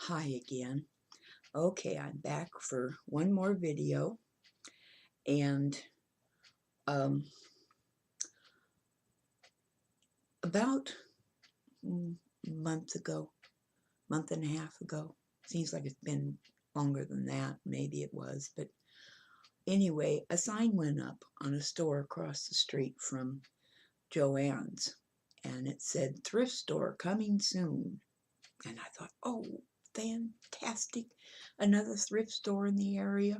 Hi again. Okay, I'm back for one more video, and um, about a month ago, month and a half ago, seems like it's been longer than that, maybe it was, but anyway, a sign went up on a store across the street from Joann's, and it said thrift store coming soon. And I thought, oh, fantastic, another thrift store in the area.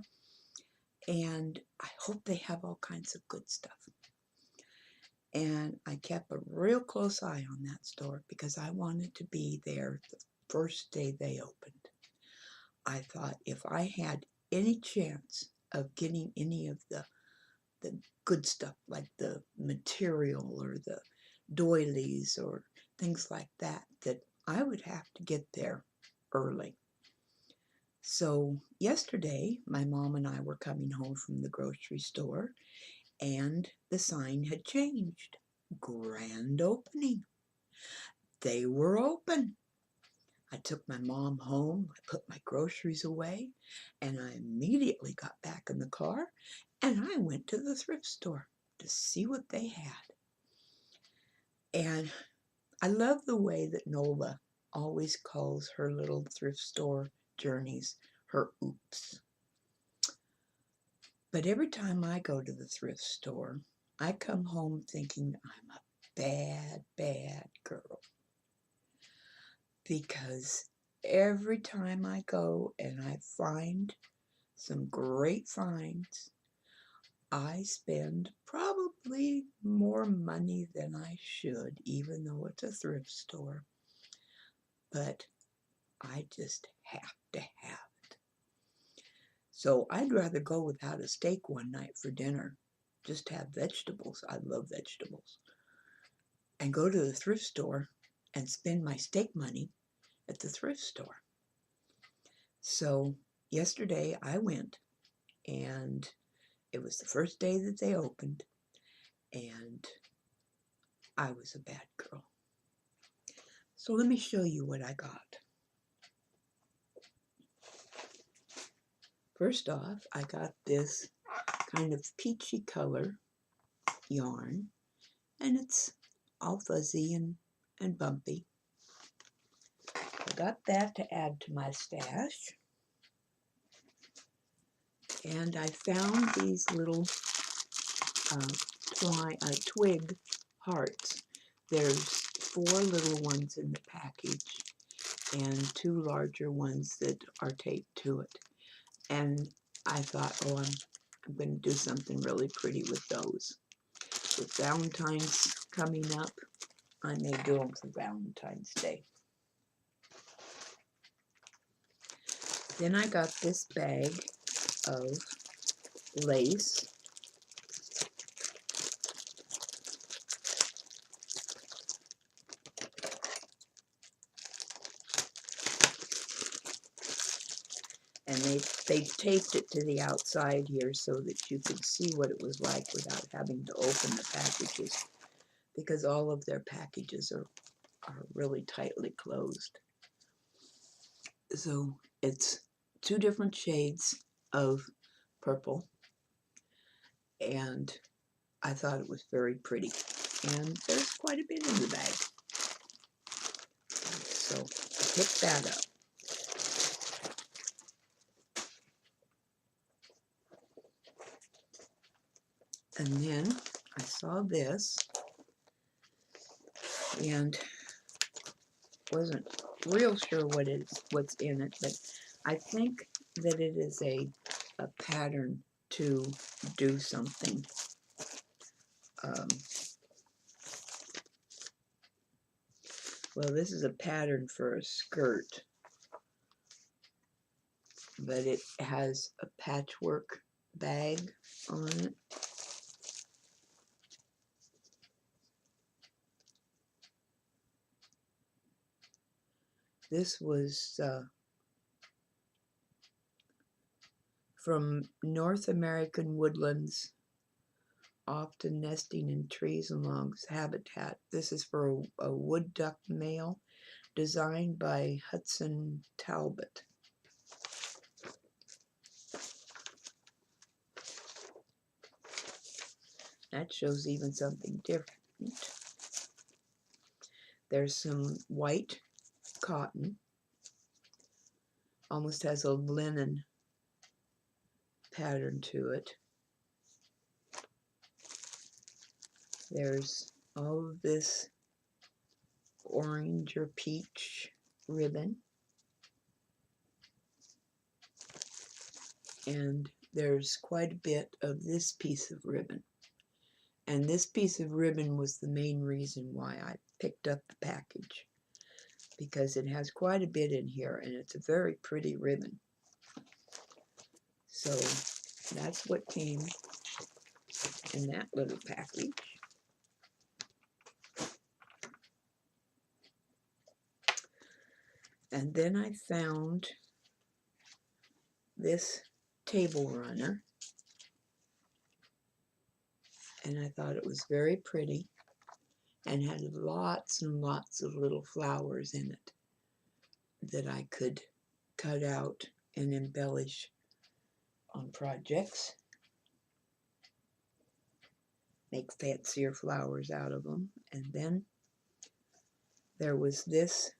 And I hope they have all kinds of good stuff. And I kept a real close eye on that store because I wanted to be there the first day they opened. I thought if I had any chance of getting any of the good stuff, like the material or the doilies or things like that, that I would have to get there early. So yesterday, my mom and I were coming home from the grocery store, and the sign had changed. Grand opening. They were open. I took my mom home, I put my groceries away, and I immediately got back in the car and I went to the thrift store to see what they had. And I love the way that Nola always calls her little thrift store journeys her oops. But every time I go to the thrift store, I come home thinking I'm a bad, bad girl. Because every time I go and I find some great finds, I spend probably more money than I should, even though it's a thrift store. But I just have to have it. So I'd rather go without a steak one night for dinner. Just have vegetables. I love vegetables. And go to the thrift store and spend my steak money at the thrift store. So yesterday I went, and it was the first day that they opened, and I was a bad girl. So let me show you what I got. First off, I got this kind of peachy color yarn, and it's all fuzzy and bumpy. I got that to add to my stash. And I found these little twig hearts. There's 4 little ones in the package and 2 larger ones that are taped to it. And I thought, oh, I'm going to do something really pretty with those. With Valentine's coming up, I may do them for Valentine's Day. Then I got this bag of lace. And they taped it to the outside here so that you could see what it was like without having to open the packages, because all of their packages are really tightly closed. So it's 2 different shades of purple, and I thought it was very pretty. And there's quite a bit in the bag. So I picked that up. And then I saw this and wasn't real sure what's in it, but I think that it is a pattern to do something. Well, this is a pattern for a skirt, but it has a patchwork bag on it. This was from North American woodlands, often nesting in trees and logs habitat. This is for a wood duck male. designed by Hudson Talbot. That shows even something different. There's some white cotton, almost has a linen pattern to it. There's all of this orange or peach ribbon, and there's quite a bit of this piece of ribbon. And this piece of ribbon was the main reason why I picked up the package, because it has quite a bit in here, and it's a very pretty ribbon. So that's what came in that little package. And then I found this table runner, and I thought it was very pretty and had lots and lots of little flowers in it that I could cut out and embellish on projects, make fancier flowers out of them. And then there was this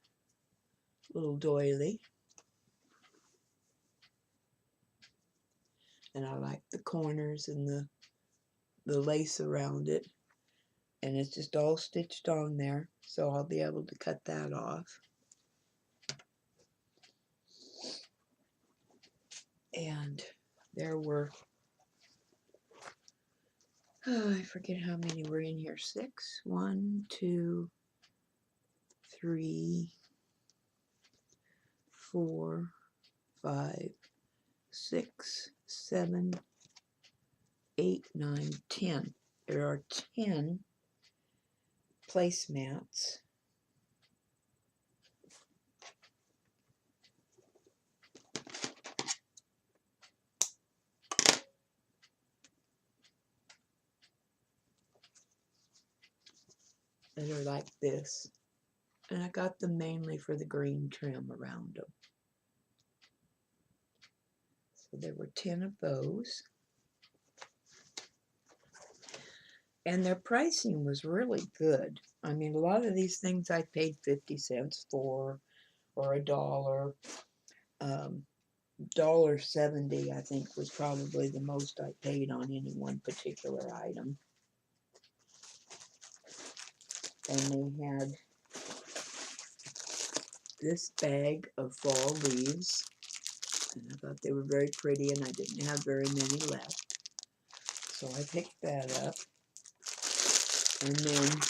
little doily, and I like the corners and the lace around it, and it's just all stitched on there, so I'll be able to cut that off. And there were, I forget how many were in here. 6, 1, 2, 3, 4, 5, 6, 7, 8, 9, 10. There are 10 placemats. That are like this. And I got them mainly for the green trim around them. So there were 10 of those. And their pricing was really good. I mean, a lot of these things I paid 50 cents for, or $1. $1.70, I think, was probably the most I paid on any one particular item. And they had this bag of fall leaves, and I thought they were very pretty, and I didn't have very many left, so I picked that up. And then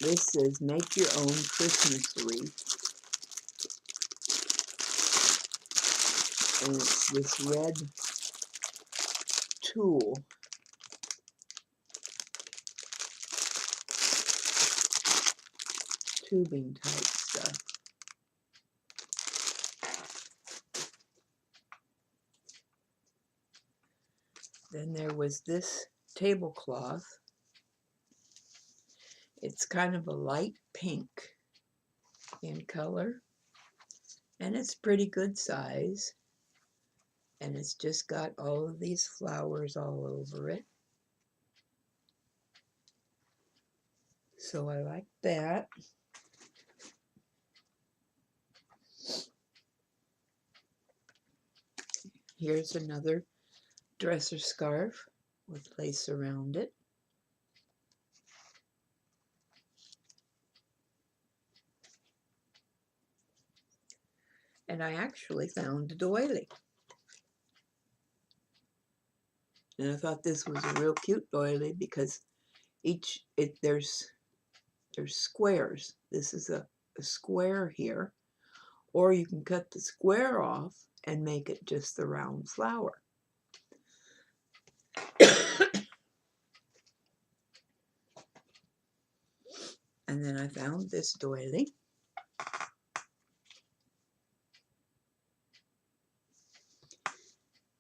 this says make your own Christmas wreath, and it's this red tulle, tubing type stuff. Then there was this tablecloth. It's kind of a light pink in color, and it's pretty good size, and it's just got all of these flowers all over it. So I like that. Here's another dresser scarf with lace around it. And I actually found a doily. And I thought this was a real cute doily because there's squares. This is a square here. Or you can cut the square off and make it just the round flower. And then I found this doily.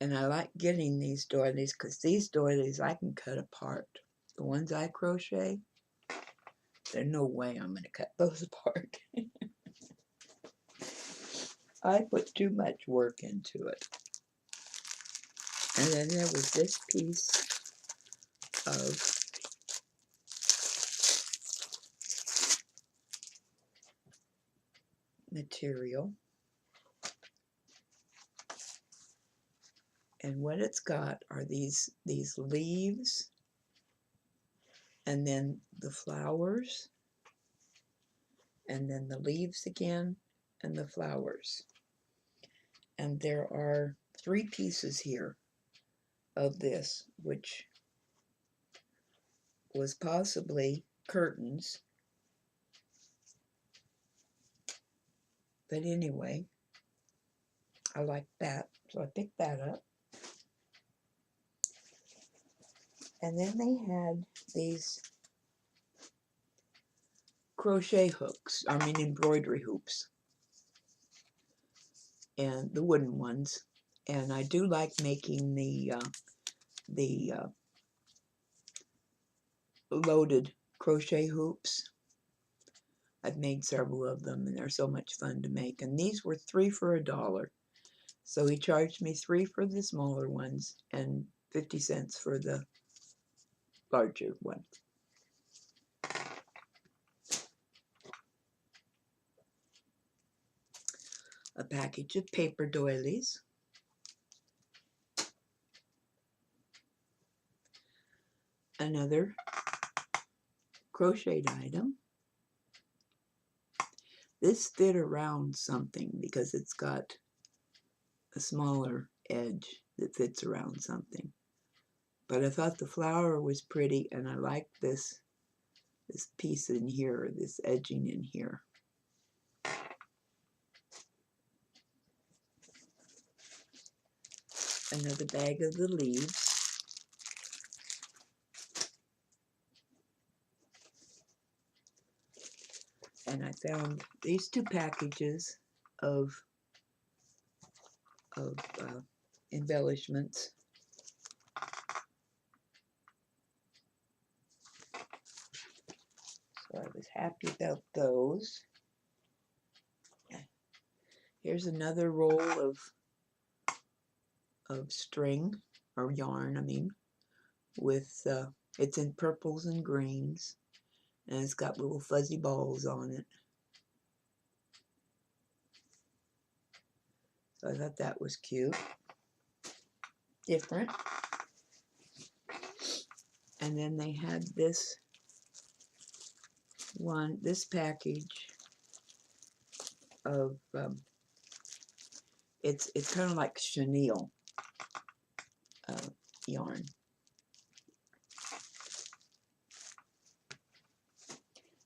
And I like getting these doilies because these doilies I can cut apart. The ones I crochet, There's no way I'm going to cut those apart. I put too much work into it. And then there was this piece of material. And what it's got are these leaves, and then the flowers, and then the leaves again, and the flowers. And there are 3 pieces here of this, which was possibly curtains. But anyway, I like that, so I picked that up. And then they had these crochet hooks, embroidery hoops, and the wooden ones. And I do like making the loaded crochet hoops. I've made several of them, and they're so much fun to make. And these were 3 for $1. So he charged me 3 for the smaller ones and 50 cents for the larger one. A package of paper doilies. Another crocheted item. This fit around something because it's got a smaller edge that fits around something. But I thought the flower was pretty, and I liked this piece in here, this edging in here. Another bag of the leaves. And I found these 2 packages of embellishments. So I was happy about those. Here's another roll of string, or yarn, with, it's in purples and greens, and it's got little fuzzy balls on it. So I thought that was cute. Different. And then they had this package of, it's kind of like chenille yarn.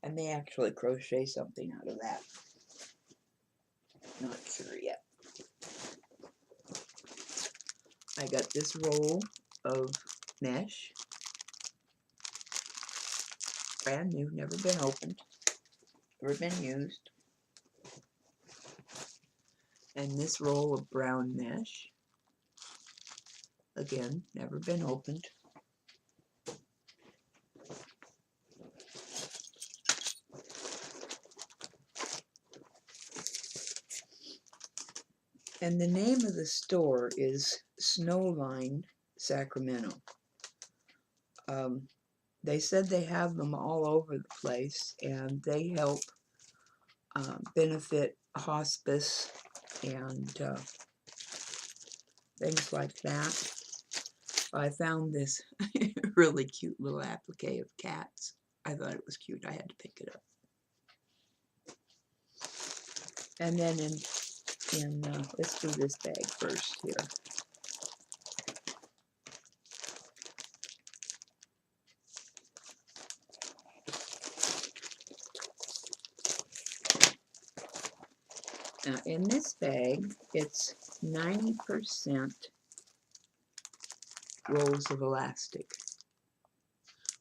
I may actually crochet something out of that. Not sure yet. I got this roll of mesh. Brand new, never been opened, never been used. And this roll of brown mesh. Again, never been opened. And the name of the store is Snowline Sacramento. They said they have them all over the place, and they help benefit hospice and things like that. I found this really cute little applique of cats. I thought it was cute. I had to pick it up. And then let's do this bag first here. Now in this bag, it's 90% rolls of elastic.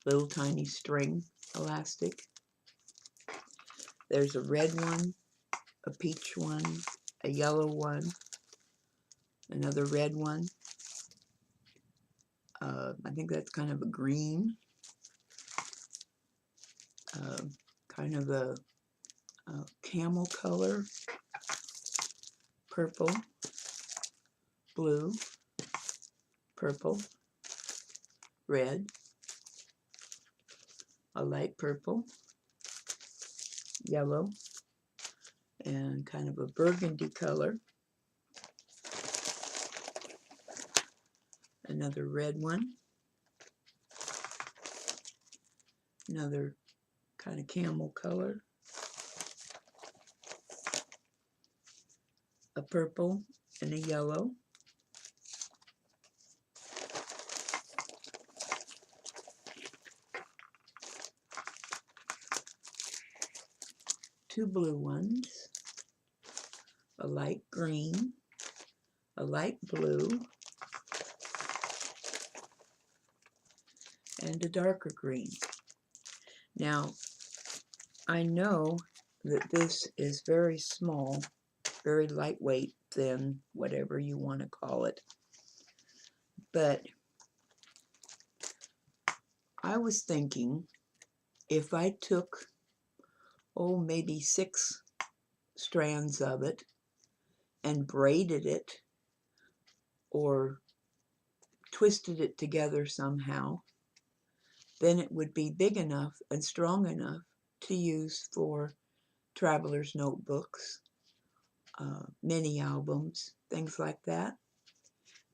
Little tiny string elastic. There's a red one, a peach one, a yellow one, another red one. I think that's kind of a green. kind of a camel color, purple, blue, purple, red, a light purple, yellow, and kind of a burgundy color. Another red one. Another kind of camel color. A purple and a yellow. Two blue ones. A light green. A light blue. And a darker green. Now, I know that this is very small, very lightweight, thin, whatever you want to call it. But I was thinking if I took, maybe 6 strands of it and braided it or twisted it together somehow, then it would be big enough and strong enough to use for traveler's notebooks, mini albums, things like that.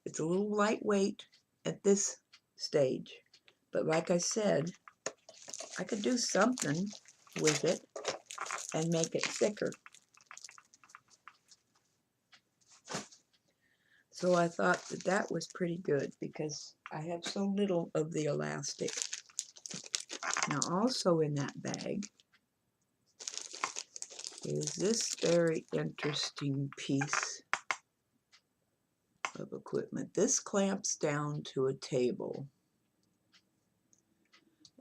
It's a little lightweight at this stage, but like I said, I could do something with it and make it thicker. So I thought that that was pretty good because I have so little of the elastic. Now also in that bag is this very interesting piece of equipment. This clamps down to a table,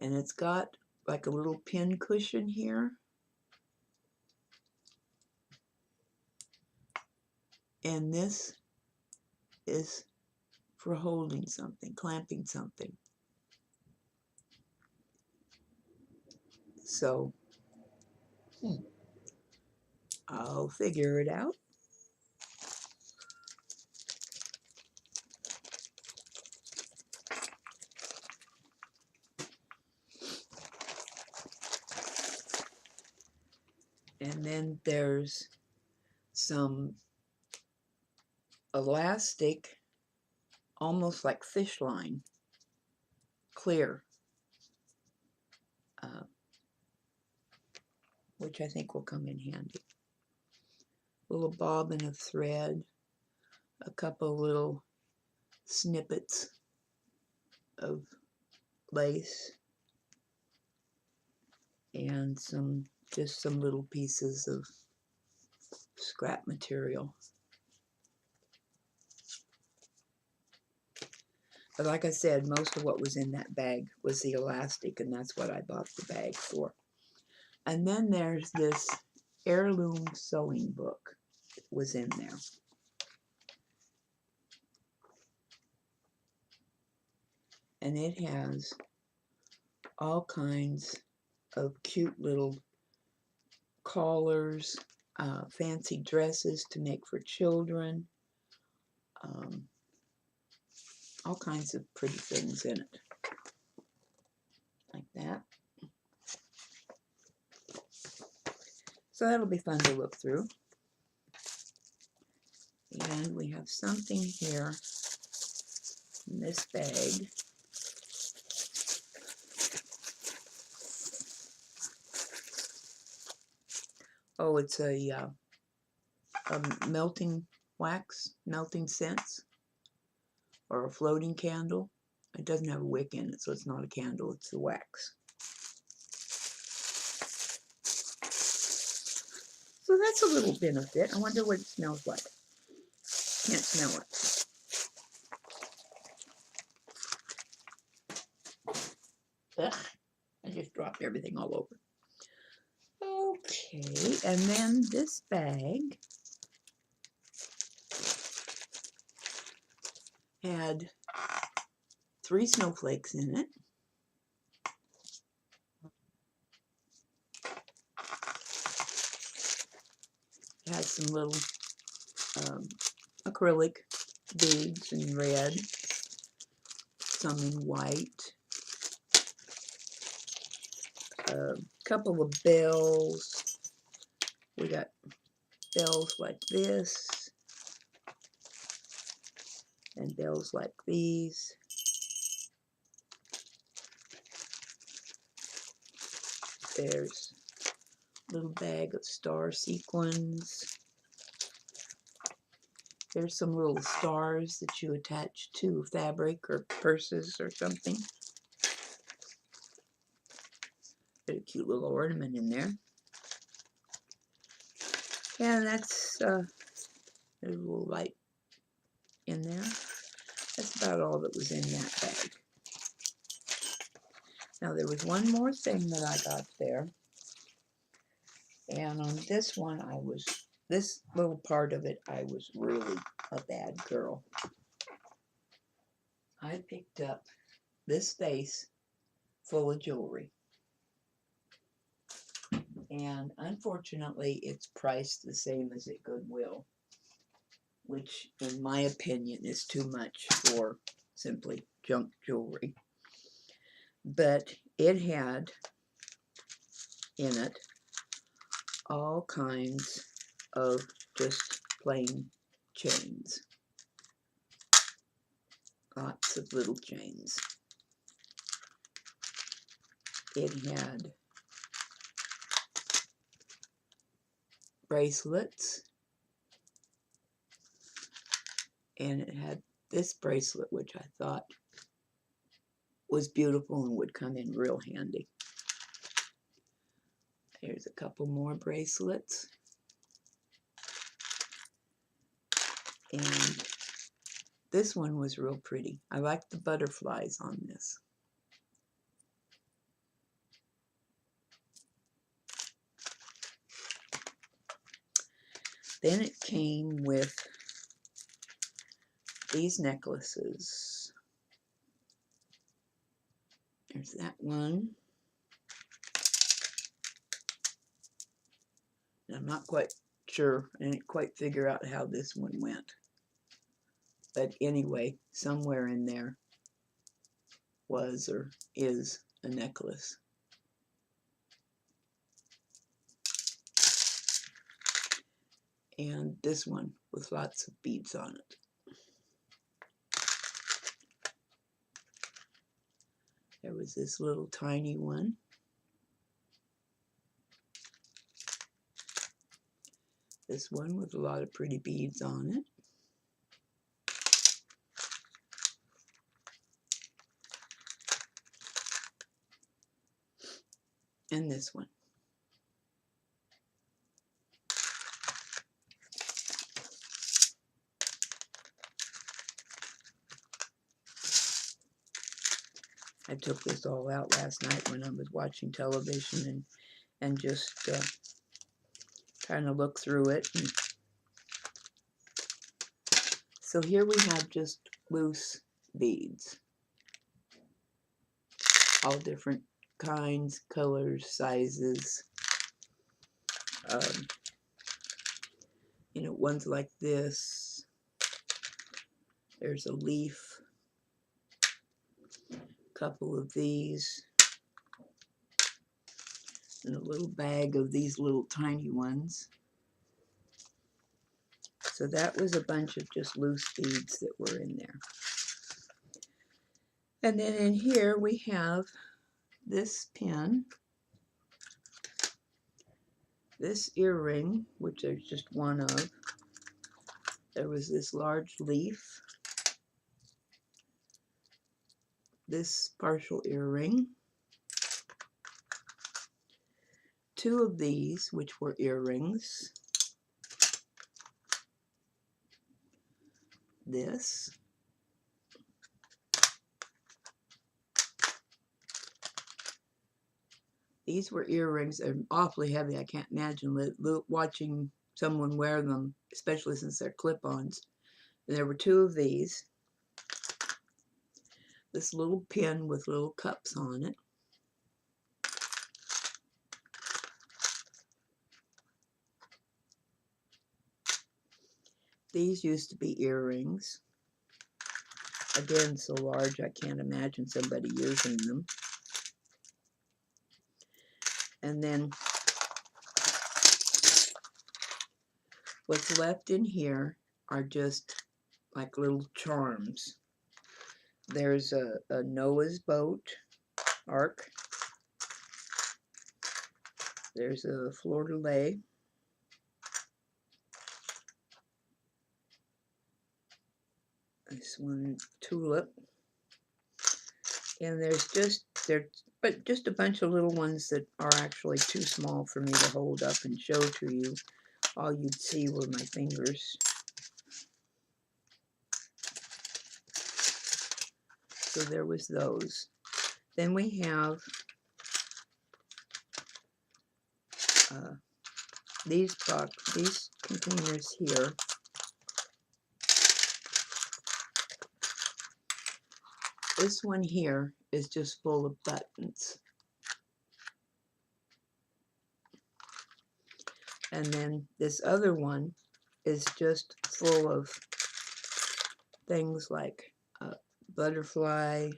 and it's got like a little pin cushion here, and this is for holding something, clamping something. So I'll figure it out. And then there's some elastic, almost like fish line, clear, which I think will come in handy. A little bobbin of thread, a couple little snippets of lace, and just some little pieces of scrap material. But like I said, most of what was in that bag was the elastic, and that's what I bought the bag for. And then there's this heirloom sewing book that was in there. And it has all kinds of cute little collars, fancy dresses to make for children, all kinds of pretty things in it, like that. So that'll be fun to look through. And we have something here in this bag. Oh, it's a melting wax, melting scents, or a floating candle. It doesn't have a wick in it, so it's not a candle, it's the wax. So that's a little benefit. I wonder what it smells like. Can't smell it. Ugh, I just dropped everything all over. Okay, and then this bag had 3 snowflakes in it. It has some little acrylic beads in red, some in white, a couple of bells. We got bells like this and bells like these. There's a little bag of star sequins. There's some little stars that you attach to fabric or purses or something. Got a cute little ornament in there. And that's there's a little light in there. That's about all that was in that bag. Now there was one more thing that I got there. And on this one, this little part of it, I was really a bad girl. I picked up this vase full of jewelry. And unfortunately, it's priced the same as at Goodwill, which in my opinion is too much for simply junk jewelry. But it had in it all kinds of just plain chains. Lots of little chains. It had bracelets, and it had this bracelet, which I thought was beautiful and would come in real handy. Here's a couple more bracelets. And this one was real pretty. I like the butterflies on this. Then it came with these necklaces. There's that one. And I'm not quite sure. I didn't quite figure out how this one went. But anyway, somewhere in there was or is a necklace. And this one with lots of beads on it. There was this little tiny one. This one with a lot of pretty beads on it. And this one. I took this all out last night when I was watching television and just kind of looked through it. And so here we have just loose beads. All different kinds, colors, sizes. You know, ones like this. There's a leaf. Couple of these, and a little bag of these little tiny ones. So that was a bunch of just loose beads that were in there. And then in here we have this pin, this earring, which there's just one of. There was this large leaf, this partial earring, two of these, which were earrings, this, these were earrings. They're awfully heavy. I can't imagine watching someone wear them, especially since they're clip-ons. And there were two of these. This little pin with little cups on it. These used to be earrings. Again, so large I can't imagine somebody using them. And then what's left in here are just like little charms. There's a Noah's boat ark. There's a fleur-de-lis. This one, tulip. And there's just a bunch of little ones that are actually too small for me to hold up and show to you. All you'd see were my fingers. So there was those. Then we have these containers here. This one here is just full of buttons. And then this other one is just full of things like butterfly,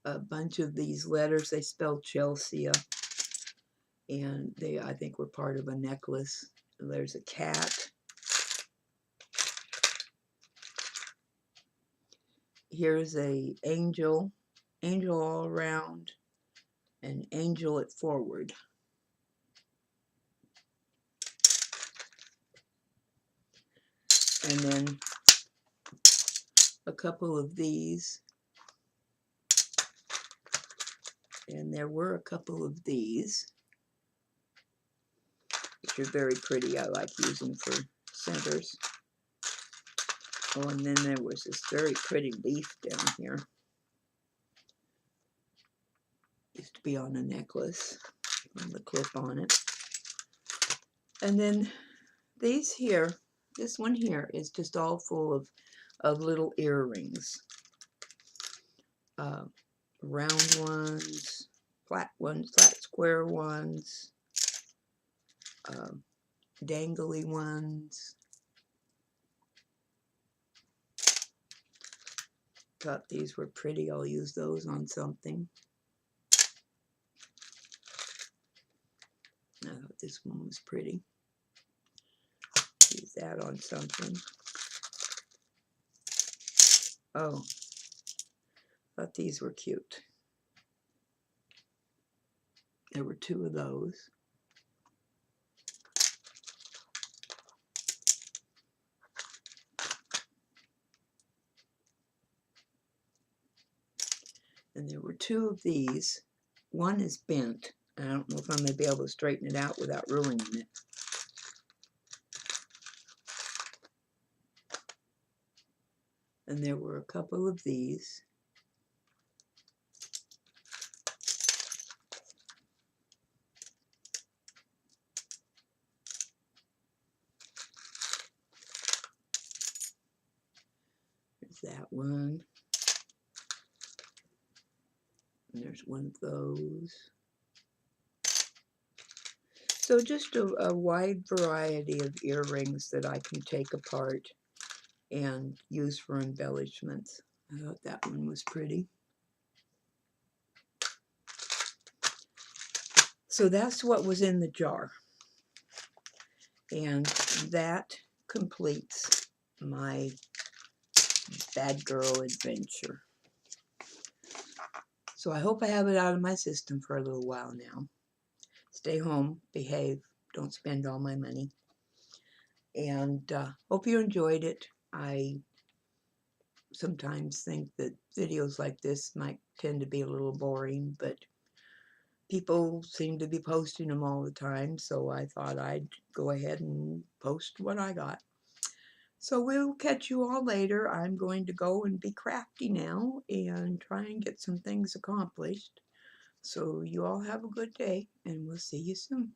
a bunch of these letters. They spelled Chelsea, and they, I think, were part of a necklace. There's a cat. Here's a angel all around, and angel at forward. And then a couple of these. And there were a couple of these, which are very pretty. I like using for centers. Oh, and then there was this very pretty leaf down here. Used to be on a necklace, on the clip on it. And then these here, this one here is just all full of little earrings. Round ones, flat square ones, dangly ones. Thought these were pretty. I'll use those on something. I thought this one was pretty. Use that on something. Oh, thought these were cute. There were two of those. And there were two of these. One is bent. I don't know if I'm going to be able to straighten it out without ruining it. And there were a couple of these. There's that one. And there's one of those. So just a wide variety of earrings that I can take apart and use for embellishments. I thought that one was pretty. So that's what was in the jar. And that completes my bad girl adventure. So I hope I have it out of my system for a little while now. Stay home, behave, don't spend all my money. And hope you enjoyed it. I sometimes think that videos like this might tend to be a little boring, but people seem to be posting them all the time, so I thought I'd go ahead and post what I got. So we'll catch you all later. I'm going to go and be crafty now and try and get some things accomplished. So you all have a good day, and we'll see you soon.